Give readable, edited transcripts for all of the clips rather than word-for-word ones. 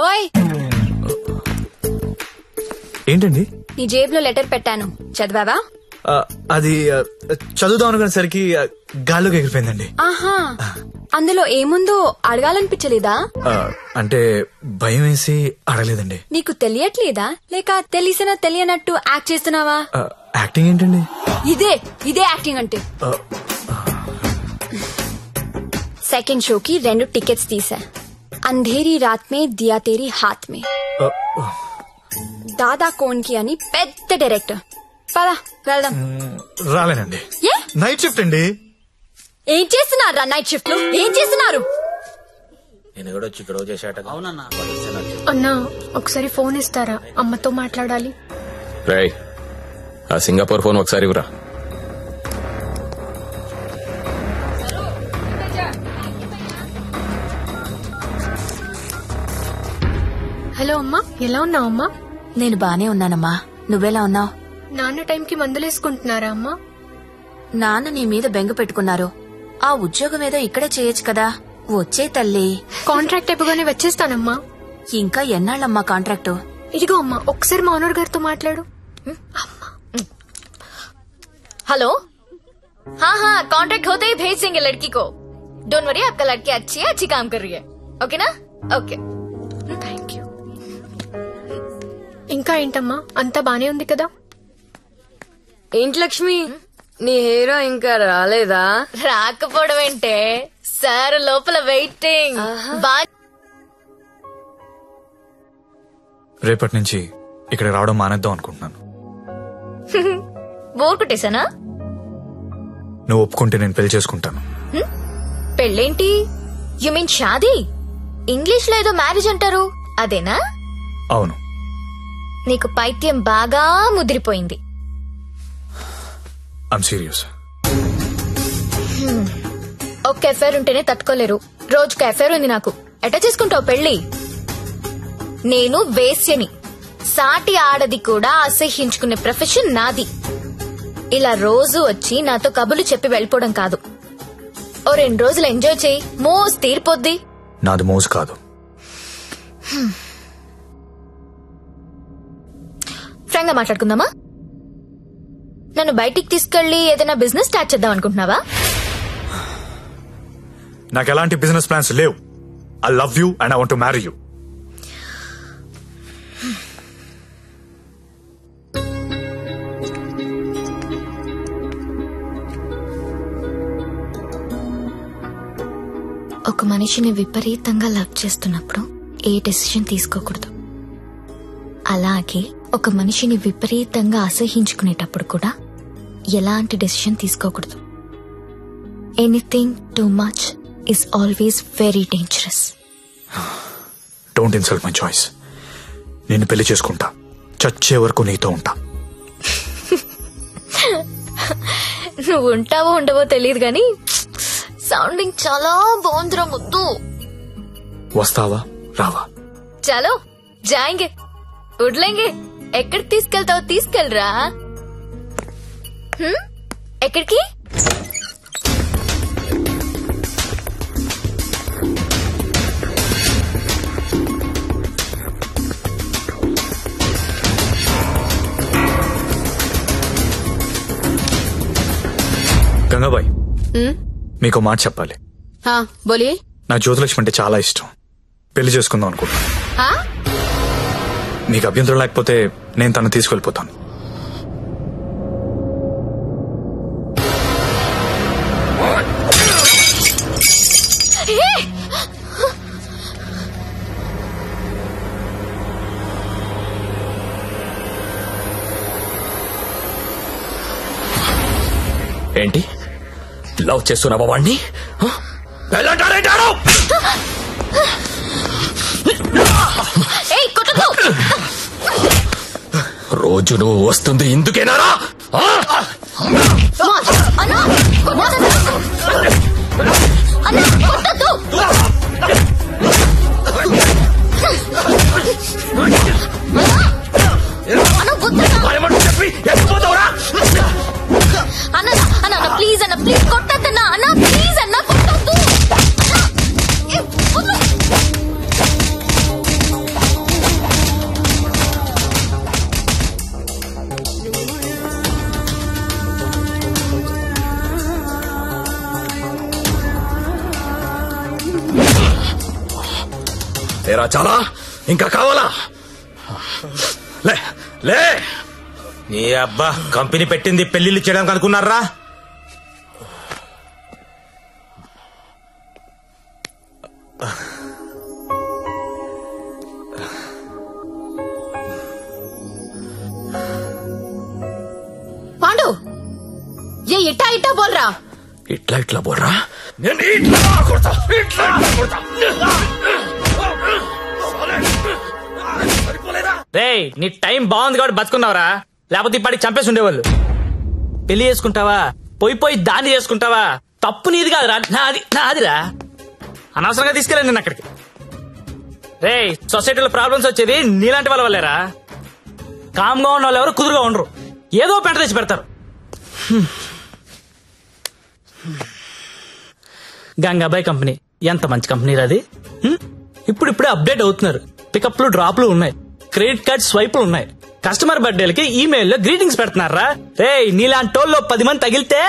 ఓయ్ ఏంటండి? నీ జేబులో లెటర్ పెట్టాను, చదివావా? అది చదువుదాం అనుకునేసరికి గాల్లోకి ఎగిరిపోయిందండి. ఆహా, అందులో ఏముందో అడగాలనిపించలేదా? అంటే భయం వేసి అడగలేదండి. నీకు తెలియట్లేదా లేక తెలిసినా తెలియనట్టు యాక్ట్ చేస్తున్నావా? యాక్టింగ్ ఏంటండి? ఇదే యాక్టింగ్ అంటే. సెకండ్ షోకి 2 టికెట్స్ తీసా. అంధేరీ రాత్ మే దియా తేరీ హాత్ మే. దాదా కోన్కి అని పెద్ద డైరెక్టర్. పదా వెళ్దాం. రాలేనండి. నైట్ షిఫ్ట్ అండి. ఏం చేస్తున్నారు నైట్ షిఫ్ట్ లో? ఏం చేస్తున్నారు? అన్నా ఒకసారి ఫోన్ ఇస్తారా? అమ్మతో మాట్లాడాలి. రేయ్, ఆ సింగపూర్ ఫోన్ ఒకసారి ఇవ్వరా. హలో అమ్మా, ఎలా ఉన్నావు అమ్మా? నేను బానే ఉన్నానమ్మా, నువ్వెలా ఉన్నావు? నాన్న టైంకి మందులేసుకుంటున్నారా అమ్మా? నాన్న నీ మీద బెంగ పెట్టుకున్నారు. ఆ ఉద్యోగం ఏదో ఇక్కడే చేయొచ్చు కదా. వచ్చే తల్లి. కాంట్రాక్ట్ అయిపోగానే వచ్చేస్తానమ్మా. ఇంకా ఎన్నాళ్ళమ్మా కాంట్రాక్టు? ఇదిగో అమ్మా, ఒకసారి మా ఓనర్ గారితో మాట్లాడు. हेलो, हाँ कॉन्ट्रैक्ट होते ही भेज देंगे लड़की को. डोंट वरी, आपका लड़की अच्छी काम कर रही है. ओके ना? Okay, thank you. ఇంకా ఏంటమ్మా, అంతా బానే ఉంది కదా? ఏంటి లక్ష్మి, నీ హీరో ఇంకా రాలేదా? రాకపోవడం ఏంటే సార్, లోపల వెయిటింగ్. రేపటి నుంచి ఇక్కడ రావడం మానేద్దాం అనుకుంటున్నాను. బోర్ కొట్టేశానా? నువ్వు ఒప్పుకుంటే నేను పెళ్లి చేసుకుంటాను. పెళ్ళేంటి? యు మీన్ షాదీ? ఇంగ్లీష్ లో ఏదో మ్యారేజ్ అంటారు, అదేనా? అవును. నీకు పైత్యం బాగా ముదిరిపోయింది. I'm serious. ఒక్క ఎఫైర్ ఉంటేనే తట్టుకోలేరు, రోజుకు ఎఫైర్ ఉంది నాకు. ఎట్టా చేసుకుంటావు పెళ్లి? నేను వేశ్యని, సాటి ఆడది కూడా అసహ్యించుకునే ప్రొఫెషన్ నాది. ఇలా రోజు వచ్చి నాతో కబులు చెప్పి వెళ్ళిపోవడం కాదు. ఓ 2 రోజులు ఎంజాయ్ చేయి, మోస్ తీరిపోద్ది. నాది మోజు కాదు. ఫ్రాంక్ గా మాట్లాడుకుందామా? నన్ను బయటికి తీసుకెళ్లి ఏదైనా బిజినెస్ స్టార్ట్ చేద్దాం అనుకుంటున్నావా? నాకు ఎలాంటి బిజినెస్ ప్లాన్స్ లేవు. I love you and I want to marry you. ఒక మనిషిని విపరీతంగా లవ్ చేస్తున్నప్పుడు ఏ డెసిషన్ తీసుకోకూడదు. అలాగే ఒక మనిషిని విపరీతంగా అసహించుకునేటప్పుడు కూడా ఎలాంటి డెసిషన్ తీసుకోకూడదు. Anything too much is always very dangerous. Don't insult my choice. నేను పెళ్లి చేసుకుంటా, చచ్చే వరకు నీతో ఉంటా. నువ్వు ఉంటావో ఉండవో తెలియదు గాని సౌండింగ్ చాలా బాగుందిరా ముద్దు. వస్తావా రావా? చలో జాయింగే, వడ్లేంగే. ఎక్కడికి తీసుకెళ్తావు? తీసుకెళ్ళరా. ఎక్కడికి? గంగాబాయ్, మీకు మాట చెప్పాలి. బోలియే. నా జ్యోతిలక్ష్మి అంటే చాలా ఇష్టం. పెళ్లి చేసుకుందాం అనుకుంటున్నా. మీకు అభ్యంతరం లేకపోతే నేను తను తీసుకెళ్లిపోతాను. ఏంటి లవ్ చేస్తున్నావా వాణ్ణి? రోజు నువ్వు వస్తుంది ఇందుకేనారా? అన్న ప్లీజ్, అన్న ప్లీజ్ కొట్టద్దన్నా. అన్న ప్లీజ్, అన్న కొట్టద్దు. ఏరా చాలా ఇంకా కావాలా? లే లే. నీ అబ్బా కంపెనీ పెట్టింది పెళ్లిళ్ళు చేయడానికి అనుకున్నారా? పాండు ఏ ఇట్టా ఇట్టా బోల్రా. ఇట్లా బోర్రా. నేను ఇట్లా కొడతా. రేయ్ నీ టైం బాగుంది కాబట్టి బతుకున్నావురా, లేకపోతే ఇప్పటికి చంపేసి ఉండేవాళ్ళు. పెళ్లి చేసుకుంటావా, పోయి దాన్ని చేసుకుంటావా? తప్పు నీది కాదురా, నాదిరా. అనవసరంగా తీసుకెళ్ళండి నేను అక్కడికి. రేయ్ సొసైటీలో ప్రాబ్లమ్స్ వచ్చేది నీలాంటి వాళ్ళ వల్లేరా. కామ్గా ఉన్న వాళ్ళు ఎవరు కుదురుగా ఉండరు, ఏదో పెంట తెచ్చి పెడతారు. గంగాబాయ్ కంపెనీ ఎంత మంచి కంపెనీ అది. ఇప్పుడిప్పుడే అప్డేట్ అవుతున్నారు. పికప్లు డ్రాప్లు ఉన్నాయి, క్రెడిట్ కార్డ్ స్వైపులు ఉన్నాయి. కస్టమర్ బర్త్డేలకి ఈమెయిల్లో గ్రీటింగ్స్ పెడుతున్నారా. రే నీలాంటి టోల్లో 10 మంది తగిలితే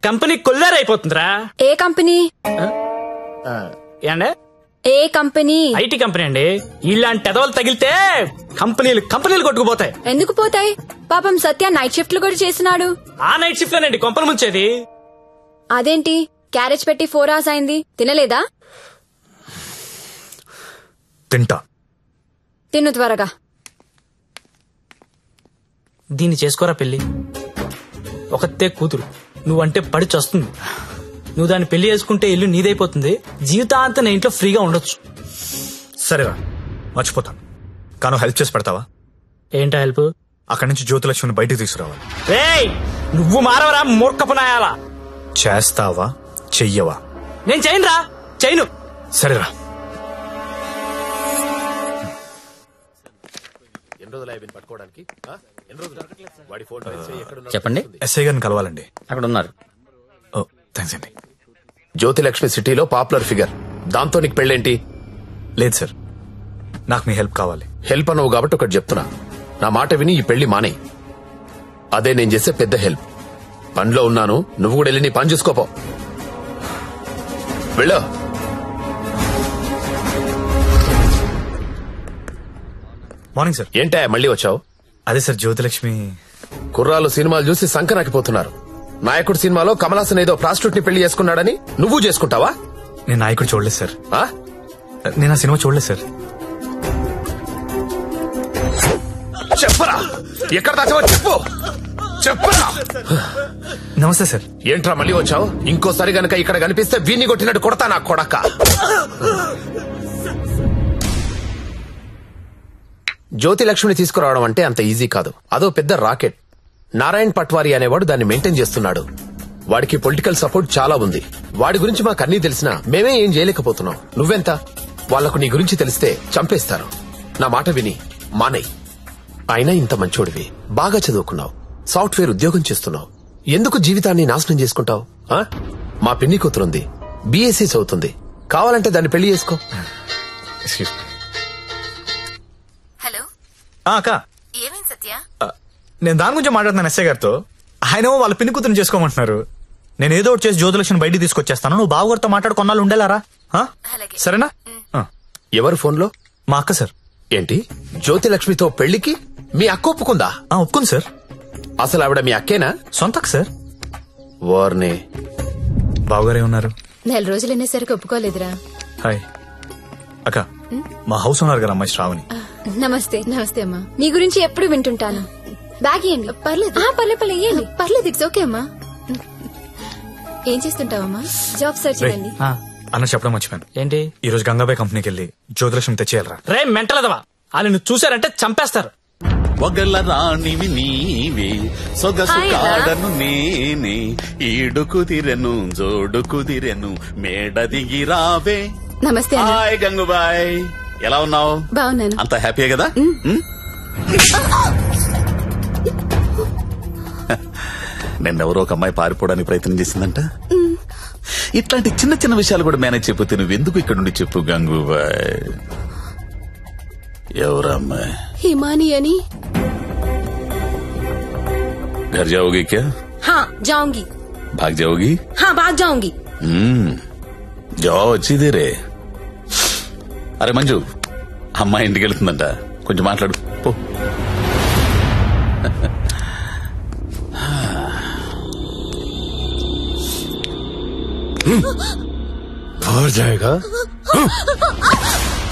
కంపెనీ కొల్లేరైపోతుందిరా. ఏ కంపెనీ? ఏండే ఏ కంపెనీ? ఐటీ కంపెనీ అండి. ఇలాంటి ఎదవలు తగిలితే కంపెనీలు కొట్టుకుపోతాయి. ఎందుకు పోతాయి? పాపం సత్య నైట్ షిఫ్ట్లు కూడా చేసినాడు. ఆ నైట్ షిఫ్ట్ లోనండి కొంపలు ముంచేది. అదేంటి క్యారేజ్ పెట్టి 4 hours అయింది, తినలేదా? తింటా. తిను త్వరగా. దీన్ని చేసుకోరా పెళ్లి. ఒకతే కూతురు, నువ్వంటే పడి చస్తుంది. నువ్వు దాన్ని పెళ్లి చేసుకుంటే ఇల్లు నీదైపోతుంది, జీవితాంతం నా ఇంట్లో ఫ్రీగా ఉండొచ్చు. సరేరా మర్చిపోతాను, కాను హెల్ప్ చేసి పెడతావా? ఏంటా హెల్ప్? అక్కడి నుంచి జ్యోతిలక్ష్మిని బయటికి తీసుకురావాలి. రేయ్ నువ్వు మారవరా మూర్ఖపు నాయాలా. చేస్తావా చెయ్యవా? నేను చేయనురా, చేయను. సరేరా. చెప్పండి. ఎస్ఐ గారిని కలవాలండి. అక్కడ ఉన్నారు. ఓ థ్యాంక్స్ అండి. జ్యోతిలక్ష్మి సిటీలో పాపులర్ ఫిగర్, దాంతో నీకు పెళ్ళేంటి? లేదు సార్, నాకు మీ హెల్ప్ కావాలి. హెల్ప్ అనవు కాబట్టి ఒకటి చెప్తున్నా, నా మాట విని ఈ పెళ్లి మానే. అదే నేను చేసే పెద్ద హెల్ప్. పనిలో ఉన్నాను, నువ్వు కూడా వెళ్ళి నీ పని చూసుకోపో. వెళ్ళు. Morning sir. ఏంటా మళ్ళీ వచ్చావు? అదే సార్ జ్యోతిలక్ష్మి. కుర్రాలు సినిమాలు చూసి సంకరాకిపోతున్నారు. నాయకుడు సినిమాలో కమలాసన్ ఏదో ప్రాస్టిట్యూట్ ని పెళ్లి చేసుకున్నాడని నువ్వు చేసుకుంటావా? నేను నాయకుడు చూడలేదు సార్. ఆ? నేను ఆ సినిమా చూడలేదు సార్. చెప్పరా, ఎక్కడ దాచావో చెప్పు. చెప్పరా. నమస్తే సార్. ఏంట్రా మళ్ళీ వచ్చావు? ఇంకోసారి గనక ఇక్కడ కనిపిస్తే వీణ్ణి కొట్టినట్టు కొడతా నా కొడక. జ్యోతిలక్ష్మిని తీసుకురావడం అంటే అంత ఈజీ కాదు, అదో పెద్ద రాకెట్. నారాయణ్ పట్వారీ అనేవాడు దాన్ని మెయింటైన్ చేస్తున్నాడు. వాడికి పొలిటికల్ సపోర్ట్ చాలా ఉంది. వాడి గురించి మాకు అన్నీ తెలిసినా మేమే ఏం చేయలేకపోతున్నాం. నువ్వెంత? వాళ్లకు నీ గురించి తెలిస్తే చంపేస్తారు. నా మాట విని మానై. అయినా ఇంత మంచోడివి, బాగా చదువుకున్నావు, సాఫ్ట్వేర్ ఉద్యోగం చేస్తున్నావు, ఎందుకు జీవితాన్ని నాశనం చేసుకుంటావు? మా పిన్ని కూతురుంది, బీఎస్సీ చదువుతుంది, కావాలంటే దాన్ని పెళ్లి చేసుకో. హలో అక్క, ఏమైంది సత్య? నేను దాని గురించి మాట్లాడుతున్నాను ఎస్ఐ గారితో. ఆయన వాళ్ళ పిన్ని కూతురుని చేసుకోమంటున్నారు. నేను ఏదో ఒకటి చేసి జ్యోతిలక్ష్మిని బయటికి తీసుకొచ్చేస్తాను. నువ్వు బావగారితో మాట్లాడు, కొన్నాళ్ళు ఉండేలారా? సరేనా? ఎవరు ఫోన్లో? మా అక్క సార్. ఏంటి, జ్యోతిలక్ష్మితో పెళ్లికి మీ అక్క ఒప్పుకుందా? ఒప్పుకుంది సార్. అసలు ఆవిడ మీ అక్కేనా? సొంత అక్క సార్. వార్నే. బావగారే ఉన్నారు. 4 రోజులు అనేసరికి ఒప్పుకోలేదురా. హాయ్ అక్క, మా హౌస్ ఓనర్ గారు అమ్మాయి శ్రావణి. నమస్తే. నమస్తే అమ్మా. మీ గురించి ఎప్పుడు వింటుంటాను. బ్యాగ్ ఇయ్యండి. పర్లేదు పర్లేదు ఇయ్యండి. పర్లేదు, ఇట్స్ ఓకే అమ్మా. ఏం చేస్తుంటావమ్మా? జాబ్ సర్చ్ అండి. అన్న చెప్పడం మర్చిపోయాను. ఏంటి? ఈ రోజు గంగాబాయ్ కంపెనీకి వెళ్ళి జ్యోతిలక్ష్మి తెచ్చేయాలరా. రే మెంటలదవా, వాళ్ళు నువ్వు చూసారంటే చంపేస్తారు. ఒగల రాణివి నీవే, సొగసు కాడను నేనే, ఈడు కుదిరెను జోడు కుదిరెను, మేడ దిగి రావే. నమస్తే అన్న. హాయ్ గంగుబాయ్, ఎలా ఉన్నావు? బాగున్నాను. అంత హ్యాపీయే కదా? నిన్నెవరో ఒక అమ్మాయి పారిపోవడానికి ప్రయత్నం చేసిందంట. ఇట్లాంటి చిన్న చిన్న విషయాలు కూడా మేనేజ్ చెప్పితే నువ్వెందుకు ఇక్కడ నుండి చెప్పు గంగుబాయ్. ఎవరమ్మాయి? హిమాని అని. घर जाओगी क्या? हाँ जाऊंगी. भाग जाओगी? हाँ भाग जाऊंगी. जाओ, अच्छी देर है. अरे मंजू, అమ్మాయి ఇంటికి వెళ్తుందంట, కొంచెం మాట్లాడు పో. और जाएगा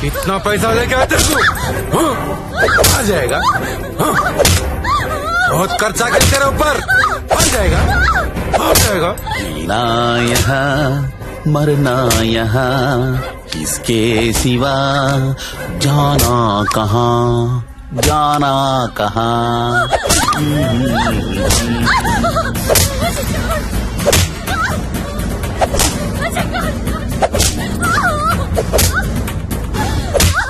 कितना पैसा लेके आते तू? आ जाएगा बहुत खर्चा कर तेरे ऊपर. आ जाएगा आ जाएगा. जीना यहाँ मरना यहाँ इसके सिवा जाना कहाँ जाना कहाँ.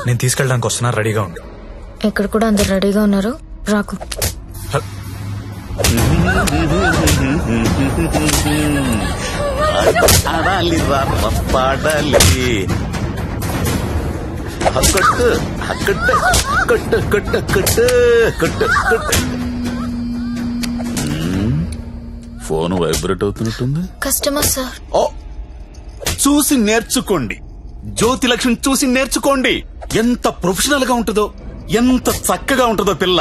నేను తీసుకెళ్ళడానికి వస్తున్నా, రెడీగా ఉండు. ఇక్కడ కూడా అందరు రెడీగా ఉన్నారు, రాకు. ఆడాలి పాడాలి కొట్టు కొట్టు కొట్టు కొట్టు కొట్టు కొట్టు కొట్టు. ఫోన్ వైబ్రేట్ అవుతున్నట్టుంది. Customer sir. ఓ, చూసి నేర్చుకోండి, జ్యోతి లక్ష్మి చూసి నేర్చుకోండి. ఎంత ప్రొఫెషనల్ గా ఉంటుందో, ఎంత చక్కగా ఉంటుందో పిల్ల.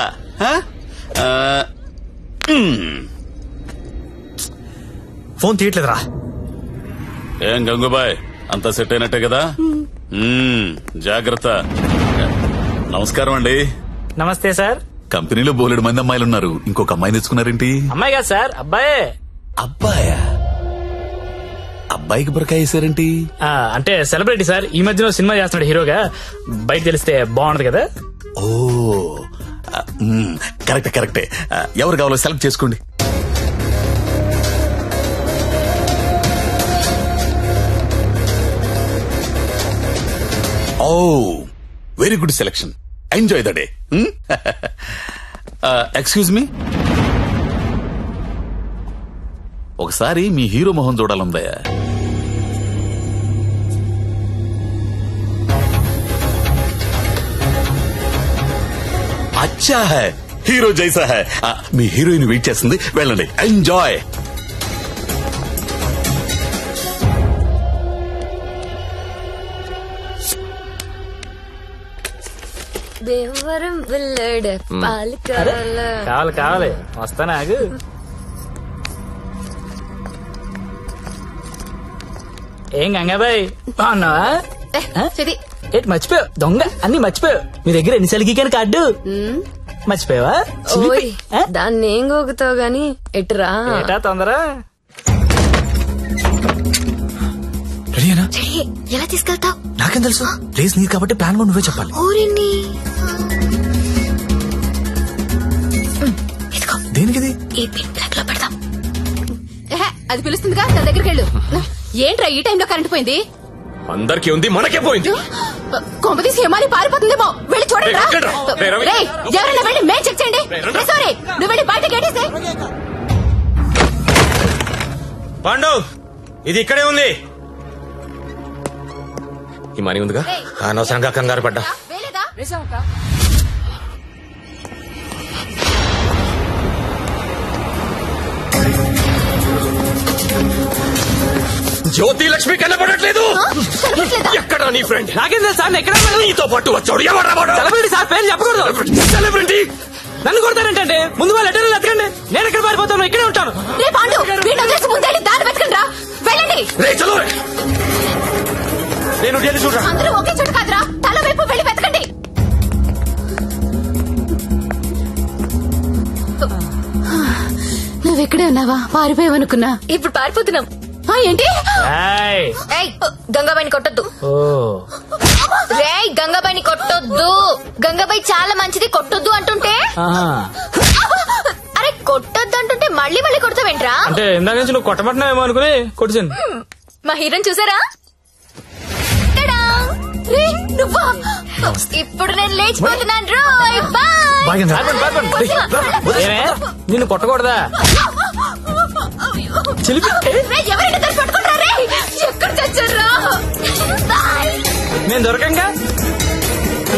ఫోన్ తీయట్లేదురా. ఏం గంగుబాయ్, అంతా సెట్ అయినట్టే కదా? జాగ్రత్త. నమస్కారం అండి. నమస్తే సార్. కంపెనీలో బోలెడు మంది అమ్మాయిలు ఉన్నారు, ఇంకొక అమ్మాయి తెచ్చుకున్నారేంటి? అమ్మాయి కాదు సార్, అబ్బాయే. అబ్బాయా? అబ్బాయికి బురకాయ వేసారేంటి? అంటే సెలబ్రిటీ సార్, ఈ మధ్యన సినిమా చేస్తున్నాడు హీరోగా, బయట తెలిస్తే బాగుండదు కదా. ఓ కరెక్టే కరెక్టే. ఎవరు కావాలో సెలెక్ట్ చేసుకోండి. Oh very good selection. Enjoy the day. Excuse me, ఒకసారి మీ హీరో మొహం చూడాలందయ్యా. అచ్చా హై, హీరో జైసా హై. మీ హీరోయిన్ వెయిట్ చేస్తుంది, వెళ్ళండి. ఎంజాయ్. దేవరం వెళ్ళాడు పాలు కావాలి కావాలి, వస్తానా ఆగు. ఏం గంగాబాయ్ బాగున్నావా? ఏంటి మర్చిపోయావు? దొంగ అన్ని మర్చిపోయావు. మీ దగ్గర ఎన్నిసార్లు గీకాను కార్డు మర్చిపోయావా? దాన్ని ఏం గోగుతావు గాని ఎటురా. ఏటా తొందర? రెడీనా? ఎలా తీసుకెళ్తావు? నాకేం తెలుసు, ప్లేస్ నీది కాబట్టి ప్లాన్ కూడా నువ్వే చెప్పాలి. దేనికిది? ఈ పిన్ ప్లగ్ లో పెడదాం. అది పిలుస్తుందిగా, నా దగ్గరికి వెళ్ళు. ఏంట్రా ఈ టైంలో కరెంట్ పోయింది? అందరికీ ఉంది, మనకే పోయింది. కొంపతీసి హిమాలి పారిపోతుందేమో, వెళ్ళి చూడండి. ఎవరైనా వెళ్ళి మేం చెక్ చేయండి. సారీ, నువ్వు వెళ్ళి బయట గేటేసే. పాండు, ఇది ఇక్కడే ఉంది. ఈ మనీ ఉందిగా, అనవసరంగా కంగారు పడ్డా. జ్యోతి లక్ష్మి కనబడట్లేదు. ఎక్కడ నీ ఫ్రెండ్? నాకేం తెలుసు సార్, ఎక్కడ నీతో పాటు వచ్చాడు. ఎవరు సెలబ్రిటీ సార్, పేరు చెప్పకూడదు. సెలబ్రిటీ నన్ను కొడతానంటే ముందు వాళ్ళు లెటర్లు ఎత్తకండి. నేను ఎక్కడ పారిపోతాను, ఇక్కడే ఉంటాను. నేను చూడరా. అందరూ ఒకే చోట కాదురా, తల వైపు వెళ్ళి వెతకండి. నువ్వెక్కడే ఉన్నావా? పారిపోయావనుకున్నా. ఇప్పుడు పారిపోతున్నాం. ఏంటి? గంగాబాయిని కొట్టొద్దు. రేయ్, గంగాబాయిని కొట్టొద్దు. గంగాబాయి చాలా మంచిది, కొట్టొద్దు అంటుంటే. అరే కొట్టొద్దు అంటుంటే మళ్ళీ మళ్ళీ కొడతావేంట్రా? అంటే ఇందాక నుంచి నువ్వు కొట్టబట్టినావేమో అనుకుని కొట్టించాను. మా హీరోని చూసారా? ఇప్పుడు నేను లేచిపోతున్నాను. నిన్ను కొట్టకూడదా? ఎవరైనా పట్టుకుంటారా? ఎక్కడ చచ్చారా? నేను దొరకంగా